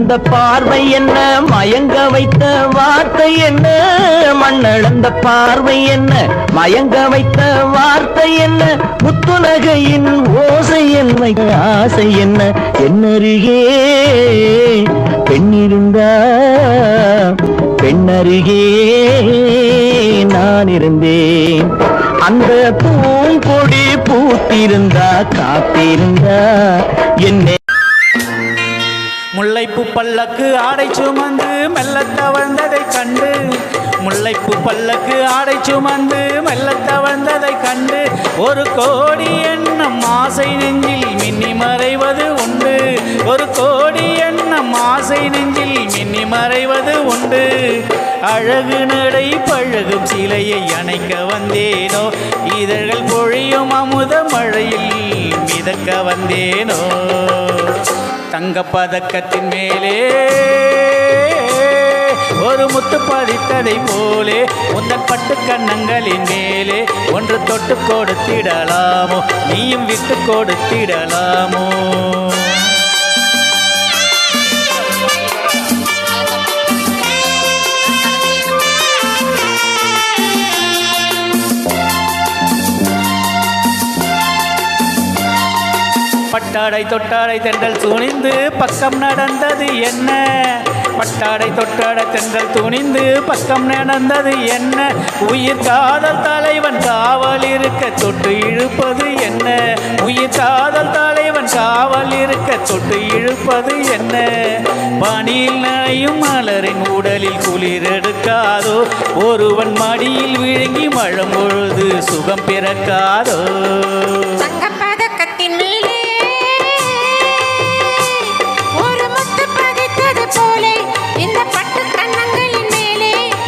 மண்ணளந்த பார்வை என்ன, மயங்க வைத்த வார்த்தை என்ன, மண்ணளந்த பார்வை என்ன, மயங்க வைத்த வார்த்தை என்ன, முத்துலகையின் ஓசை என்ன, ஆசை என்ன, என்னருகே பெண்ணிருந்தா பெண்ணருகே நான் இருந்தேன். அந்த பூங்கொடி பூத்திருந்தா காத்திருந்தா என்ன. முல்லைப்பூ பல்லக்கு ஆடை சுமந்து மெல்ல தவழ்ந்ததை கண்டு, முல்லைப்பூ பல்லக்கு ஆடை சுமந்து மெல்ல தவழ்ந்ததை கண்டு, ஒரு கோடி எண்ணம் ஆசை நெஞ்சில் மின்னி மறைவது உண்டு, ஒரு கோடி எண்ணம் ஆசை நெஞ்சில் மின்னி மறைவது உண்டு. அழகு நடை பழகும் சிலையை அணைக்க வந்தேனோ, இதழ்கள் பொழியும் அமுத மழையில் மிதக்க வந்தேனோ. தங்கப்பதக்கத்தின் மேலே ஒரு முத்து பதித்ததை போலே, உந்தன் பட்டு கண்ணங்களின் மேலே ஒன்று தொட்டு கொடுத்திடலாமோ, நீயும் விட்டு கொடுத்திடலாமோ. பட்டாடை தொட்டாடை தென்றல் துணிந்து பக்கம் நடந்தது என்ன, பட்டாடை தொட்டாடை தென்றல் துணிந்து பக்கம் நடந்தது என்ன, உயிர் காதல் தலைவன் காவல் இருக்க தொட்டு இழுப்பது என்ன, உயிர் காதல் தலைவன் காவல் இருக்க தொட்டு இழுப்பது என்ன. பனியில் நனையும் மலரின் உடலில் குளிர் எடுக்காதோ, ஒருவன் மடியில் விழுங்கி மழம் பொழுது சுகம் பிறக்காதோ.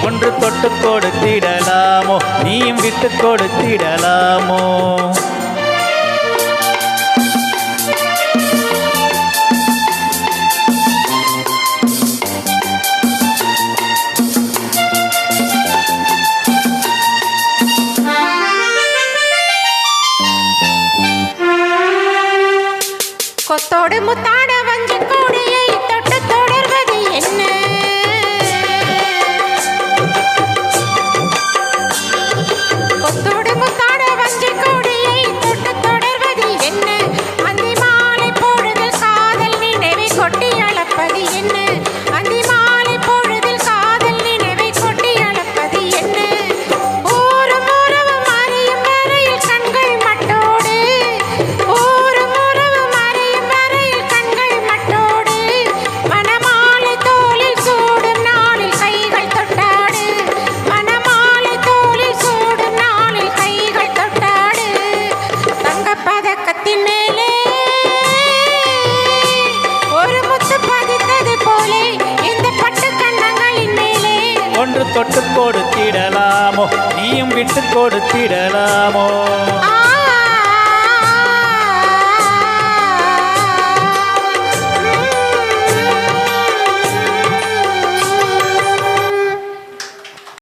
ஒன்று தொட்டு கொடுத்திடலாமோ, நீயும் விட்டு கொடுத்திடலாமோ. கொத்தோடு முத்தாட வஞ்சி கூடையை தொட்டு தொடர்வது என்ன, கொத்தோடு முத்தாட வஞ்சி கூடையை தொட்டு தொடர்வது என்ன, அந்தி மாலை பொழுதில் காதல் நினைவை கொட்டி அளப்பது என்ன, அந்தி மாலை பொழுதில் காதல் நினைவை கொட்டி அளப்பது என்ன. ஊரும் உறவும் அறியும் வரையில் கண்கள் மட்டோடு, ஊரும் உறவும் அறியும் வரையில் கண்கள் மட்டோடு, மணமாலை தோளில் சூடும் நாளில் கைகள் தொட்டாடு, மணமாலை தோளில் சூடும் நாளில் கைகள் தொட்டாடு. தங்கப்பதக்கத்தின் மேலே ஒரு முத்து பதித்தது போலே, இந்த பட்டு கண்ணங்களின் மேலே ஒன்று தொட்டு கொடுத்திடலாமோ, நீயும் விட்டு கொடுத்திடலாமோ.